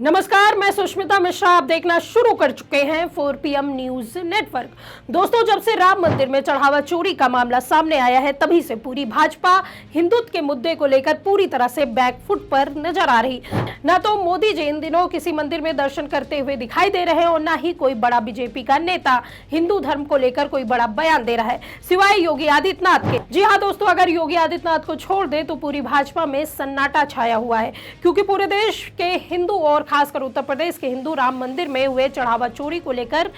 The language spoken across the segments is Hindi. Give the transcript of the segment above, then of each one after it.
नमस्कार, मैं सुष्मिता मिश्रा। आप देखना शुरू कर चुके हैं 4 PM न्यूज नेटवर्क। दोस्तों, जब से राम मंदिर में चढ़ावा चोरी का मामला सामने आया है, तभी से पूरी भाजपा हिंदुत्व के मुद्दे को लेकर पूरी तरह से बैकफुट पर नजर आ रही। न तो मोदी जी इन दिनों किसी मंदिर में दर्शन करते हुए दिखाई दे रहे हैं और न ही कोई बड़ा बीजेपी का नेता हिंदू धर्म को लेकर कोई बड़ा बयान दे रहा है, सिवाय योगी आदित्यनाथ के। जी हाँ दोस्तों, अगर योगी आदित्यनाथ को छोड़ दे तो पूरी भाजपा में सन्नाटा छाया हुआ है, क्योंकि पूरे देश के हिंदू और खासकर उत्तर प्रदेश के हिंदू राम मंदिर में हुए चढ़ावा चोरी को लेकर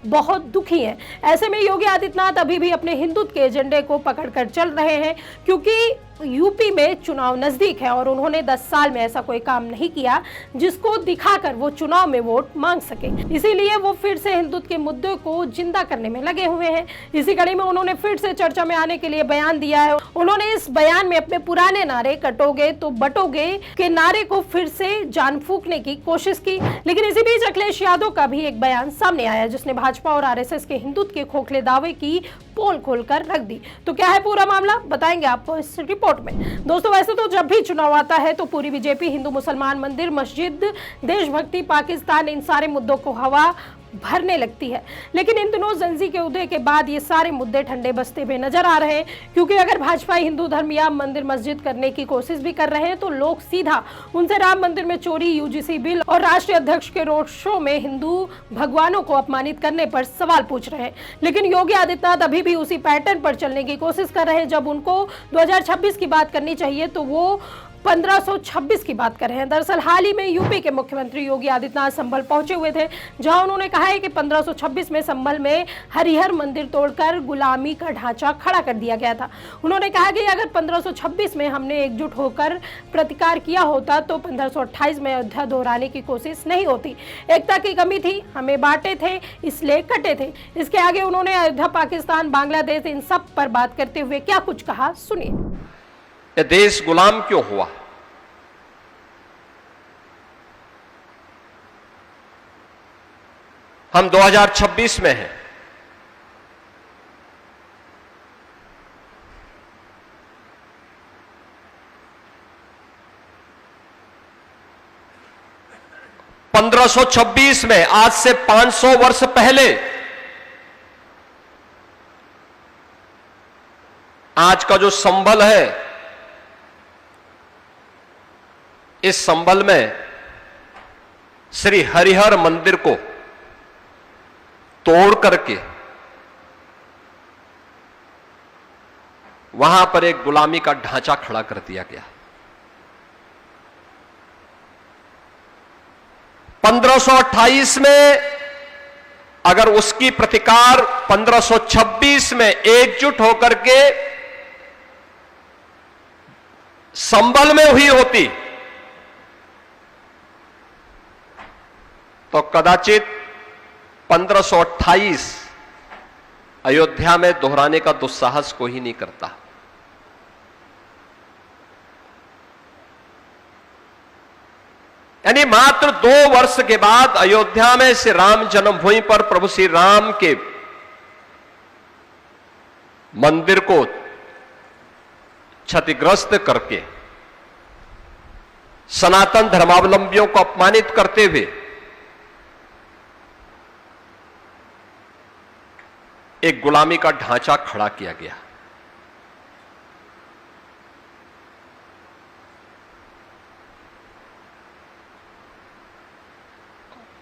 बहुत दुखी हैं। ऐसे में योगी आदित्यनाथ अभी भी अपने हिंदुत्व के एजेंडे को पकड़कर चल रहे हैं, क्योंकि यूपी में चुनाव नजदीक है और उन्होंने 10 साल में ऐसा कोई काम नहीं किया जिसको दिखाकर वो चुनाव में वोट मांग सके। इसीलिए वो फिर से हिंदुत्व के मुद्दे को जिंदा करने में लगे हुए हैं। इसी कड़ी में उन्होंने फिर से चर्चा में आने के लिए बयान दिया है। उन्होंने इस बयान में अपने पुराने नारे कटोगे तो बटोगे के नारे को फिर से जान फूंकने की कोशिश की। लेकिन इसी बीच अखिलेश यादव का भी एक बयान सामने आया, जिसने भाजपा और आरएसएस के हिंदुत्व के खोखले दावे की पोल खोलकर रख दी। तो क्या है पूरा मामला, बताएंगे आपको इस रिपोर्ट में। दोस्तों, वैसे तो जब भी चुनाव आता है तो पूरी बीजेपी हिंदू मुसलमान मंदिर, मस्जिद, देशभक्ति, पाकिस्तान, इन सारे मुद्दों को हवा भरने लगती है। लेकिन इन दिनों जंजी के उदय के बाद ये सारे मुद्दे ठंडे बसते हुए नजर आ रहे हैं, क्योंकि अगर भाजपा हिंदू धर्म या मंदिर मस्जिद करने की कोशिश भी कर रहे हैं तो लोग सीधा उनसे राम मंदिर में चोरी, यूजीसी बिल और राष्ट्रीय अध्यक्ष के रोड शो में हिंदू भगवानों को अपमानित करने पर सवाल पूछ रहे हैं। लेकिन योगी आदित्यनाथ अभी भी उसी पैटर्न पर चलने की कोशिश कर रहे हैं। जब उनको 2026 की बात करनी चाहिए तो वो 1526 की बात कर रहे हैं। दरअसल हाल ही में यूपी के मुख्यमंत्री योगी आदित्यनाथ संभल पहुंचे हुए थे, जहां उन्होंने कहा है कि 1526 में संभल में हरिहर मंदिर तोड़कर गुलामी का ढांचा खड़ा कर दिया गया था। उन्होंने कहा कि अगर 1526 में हमने एकजुट होकर प्रतिकार किया होता तो 1528 में अयोध्या दोहराने की कोशिश नहीं होती। एकता की कमी थी, हमें बांटे थे इसलिए कटे थे। इसके आगे उन्होंने अयोध्या, पाकिस्तान, बांग्लादेश, इन सब पर बात करते हुए क्या कुछ कहा, सुनिए। ये देश गुलाम क्यों हुआ? हम 2026 में हैं। (1526) में, आज से 500 वर्ष पहले, आज का जो संभल है, इस संभल में श्री हरिहर मंदिर को तोड़ करके वहां पर एक गुलामी का ढांचा खड़ा कर दिया गया। 1528 में अगर उसकी प्रतिकार 1526 में एकजुट होकर के संभल में हुई होती तो कदाचित 1528 अयोध्या में दोहराने का दुस्साहस कोई ही नहीं करता। यानी मात्र 2 वर्ष के बाद अयोध्या में श्री राम जन्मभूमि पर प्रभु श्री राम के मंदिर को क्षतिग्रस्त करके सनातन धर्मावलंबियों को अपमानित करते हुए एक गुलामी का ढांचा खड़ा किया गया।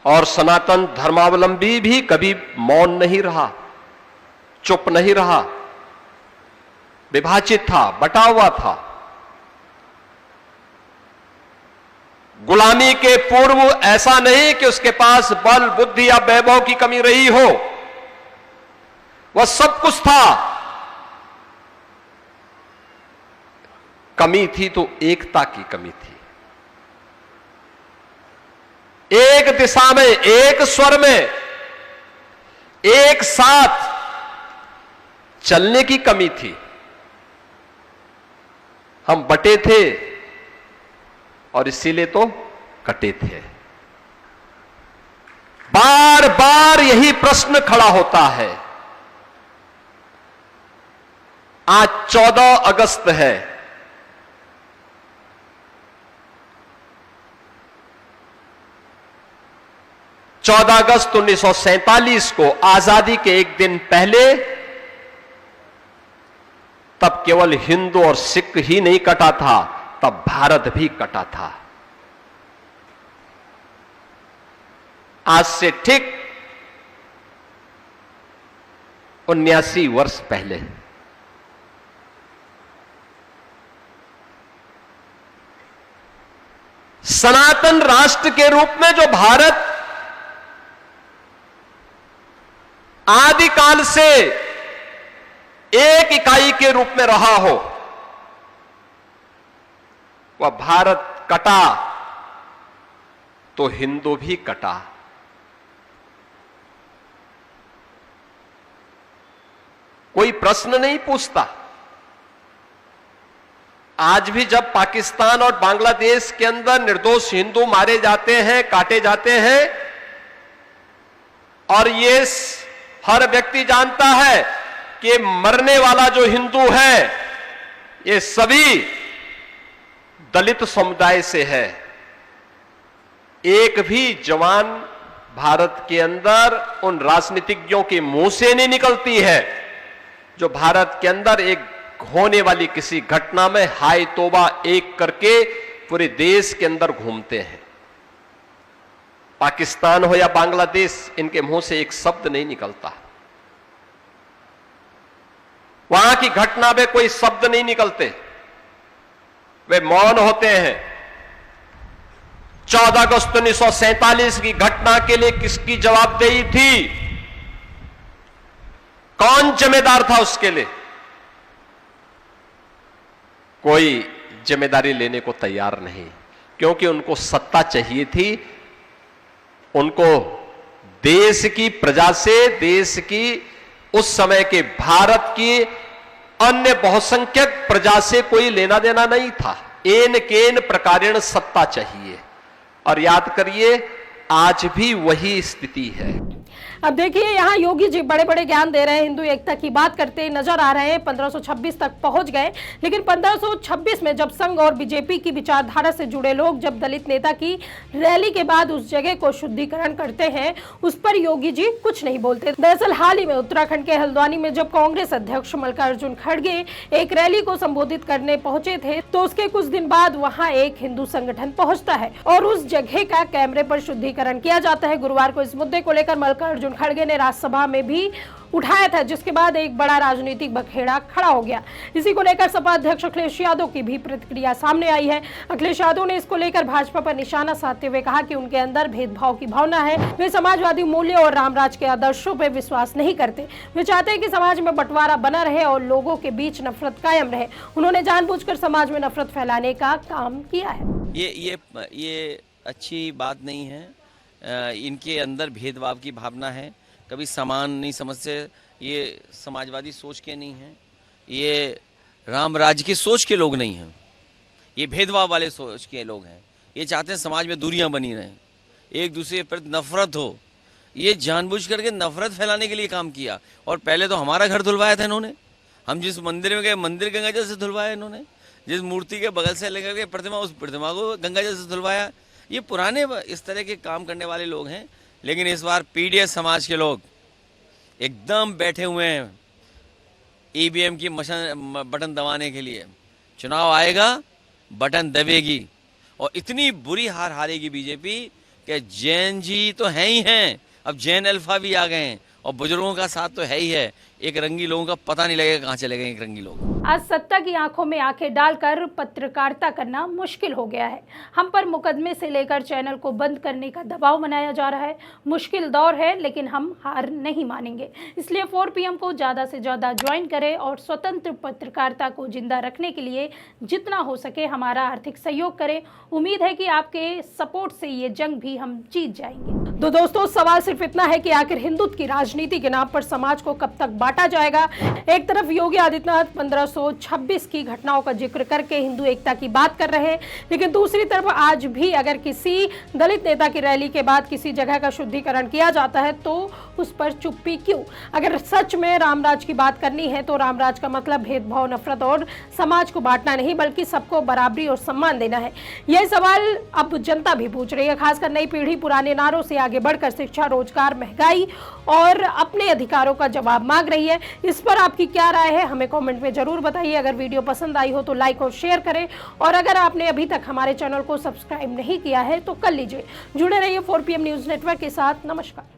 और सनातन धर्मावलंबी भी कभी मौन नहीं रहा, चुप नहीं रहा, विभाजित था, बटा हुआ था। गुलामी के पूर्व ऐसा नहीं कि उसके पास बल, बुद्धि या वैभव की कमी रही हो, वह सब कुछ था। कमी थी तो एकता की कमी थी। एक दिशा में, एक स्वर में, एक साथ चलने की कमी थी। हम बटे थे और इसीलिए तो कटे थे। बार बार यही प्रश्न खड़ा होता है। आज 14 अगस्त है। 14 अगस्त 1947 को आजादी के एक दिन पहले तब केवल हिंदू और सिख ही नहीं कटा था, तब भारत भी कटा था। आज से ठीक 79 वर्ष पहले सनातन राष्ट्र के रूप में जो भारत आदिकाल से एक इकाई के रूप में रहा हो, वह भारत कटा तो हिंदू भी कटा। कोई प्रश्न नहीं पूछता। आज भी जब पाकिस्तान और बांग्लादेश के अंदर निर्दोष हिंदू मारे जाते हैं, काटे जाते हैं, और ये हर व्यक्ति जानता है कि मरने वाला जो हिंदू है ये सभी दलित समुदाय से है। एक भी जवान भारत के अंदर उन राजनीतिज्ञों के मुंह से नहीं निकलती है जो भारत के अंदर एक होने वाली किसी घटना में हाय तौबा एक करके पूरे देश के अंदर घूमते हैं। पाकिस्तान हो या बांग्लादेश, इनके मुंह से एक शब्द नहीं निकलता। वहां की घटना में कोई शब्द नहीं निकलते, वे मौन होते हैं। 14 अगस्त 1947 की घटना के लिए किसकी जवाबदेही थी? कौन जिम्मेदार था उसके लिए? कोई जिम्मेदारी लेने को तैयार नहीं, क्योंकि उनको सत्ता चाहिए थी। उनको देश की प्रजा से, देश की उस समय के भारत की अन्य बहुसंख्यक प्रजा से कोई लेना देना नहीं था। एन केन प्रकारेण सत्ता चाहिए। और याद करिए, आज भी वही स्थिति है। अब देखिए, यहाँ योगी जी बड़े बड़े ज्ञान दे रहे हैं, हिंदू एकता की बात करते नजर आ रहे हैं। 1526 तक पहुंच गए, लेकिन 1526 में जब संघ और बीजेपी की विचारधारा से जुड़े लोग जब दलित नेता की रैली के बाद उस जगह को शुद्धिकरण करते हैं, उस पर योगी जी कुछ नहीं बोलते। दरअसल हाल ही में उत्तराखंड के हल्द्वानी में जब कांग्रेस अध्यक्ष मल्लिकार्जुन खड़गे एक रैली को संबोधित करने पहुंचे थे, तो उसके कुछ दिन बाद वहाँ एक हिंदू संगठन पहुंचता है और उस जगह का कैमरे पर शुद्धिकरण किया जाता है। गुरुवार को इस मुद्दे को लेकर मल्लिकार्जुन खड़गे ने राज्यसभा में भी उठाया था, जिसके बाद एक बड़ा राजनीतिक बखेड़ा खड़ा हो गया। इसी को लेकर सपा अध्यक्ष अखिलेश यादव की भी प्रतिक्रिया सामने आई है। अखिलेश यादव ने इसको लेकर भाजपा पर निशाना साधते हुए कहा कि उनके अंदर भेदभाव की भावना है, वे समाजवादी मूल्य और रामराज के आदर्शों पर विश्वास नहीं करते। वे चाहते हैं कि समाज में बंटवारा बना रहे और लोगों के बीच नफरत कायम रहे। उन्होंने जानबूझकर समाज में नफरत फैलाने का काम किया है। ये अच्छी बात नहीं है। इनके अंदर भेदभाव की भावना है, कभी समान नहीं समझते। ये समाजवादी सोच के नहीं हैं, ये राम राज्य की सोच के लोग नहीं हैं, ये भेदभाव वाले सोच के लोग हैं। ये चाहते हैं समाज में दूरियां बनी रहें, एक दूसरे पर नफरत हो। ये जानबूझ करके नफरत फैलाने के लिए काम किया। और पहले तो हमारा घर धुलवाया था इन्होंने। हम जिस मंदिर में गए, मंदिर गंगा जल से धुलवाया इन्होंने। जिस मूर्ति के बगल से लेकर के प्रतिमा, उस प्रतिमा को गंगा जल से धुलवाया। ये पुराने इस तरह के काम करने वाले लोग हैं। लेकिन इस बार पीडीएस समाज के लोग एकदम बैठे हुए हैं ईवीएम की बटन दबाने के लिए। चुनाव आएगा, बटन दबेगी और इतनी बुरी हार हारेगी बीजेपी कि जैन जी तो हैं ही हैं, अब जैन अल्फा भी आ गए हैं और बुजुर्गों का साथ तो है ही है। एक रंगी लोगों का पता नहीं लगेगा कहाँ चले गए एक रंगी लोग। आज सत्ता की आंखों में आंखें डालकर पत्रकारिता करना मुश्किल हो गया है। हम पर मुकदमे से लेकर चैनल को बंद करने का दबाव बनाया जा रहा है। मुश्किल दौर है, लेकिन हम हार नहीं मानेंगे। इसलिए 4 PM को ज़्यादा से ज़्यादा ज्वाइन करें और स्वतंत्र पत्रकारिता को जिंदा रखने के लिए जितना हो सके हमारा आर्थिक सहयोग करें। उम्मीद है कि आपके सपोर्ट से ये जंग भी हम जीत जाएंगे। तो दोस्तों, सवाल सिर्फ इतना है कि आखिर हिंदुत्व की राजनीति के नाम पर समाज को कब तक बांटा जाएगा। एक तरफ योगी आदित्यनाथ 1526 की घटनाओं का जिक्र करके हिंदू एकता की बात कर रहे हैं, लेकिन दूसरी तरफ आज भी अगर किसी दलित नेता की रैली के बाद किसी जगह का शुद्धिकरण किया जाता है तो उस पर चुप्पी क्यों? अगर सच में रामराज की बात करनी है तो रामराज का मतलब भेदभाव, नफरत और समाज को बांटना नहीं, बल्कि सबको बराबरी और सम्मान देना है। यह सवाल अब जनता भी पूछ रही है। खासकर नई पीढ़ी पुराने नारों से आगे बढ़कर शिक्षा, रोजगार, महंगाई और अपने अधिकारों का जवाब मांग रही है। इस पर आपकी क्या राय है, हमें कमेंट में जरूर बताइए। अगर वीडियो पसंद आई हो तो लाइक और शेयर करें, और अगर आपने अभी तक हमारे चैनल को सब्सक्राइब नहीं किया है तो कर लीजिए। जुड़े रहिए 4 PM न्यूज नेटवर्क के साथ। नमस्कार।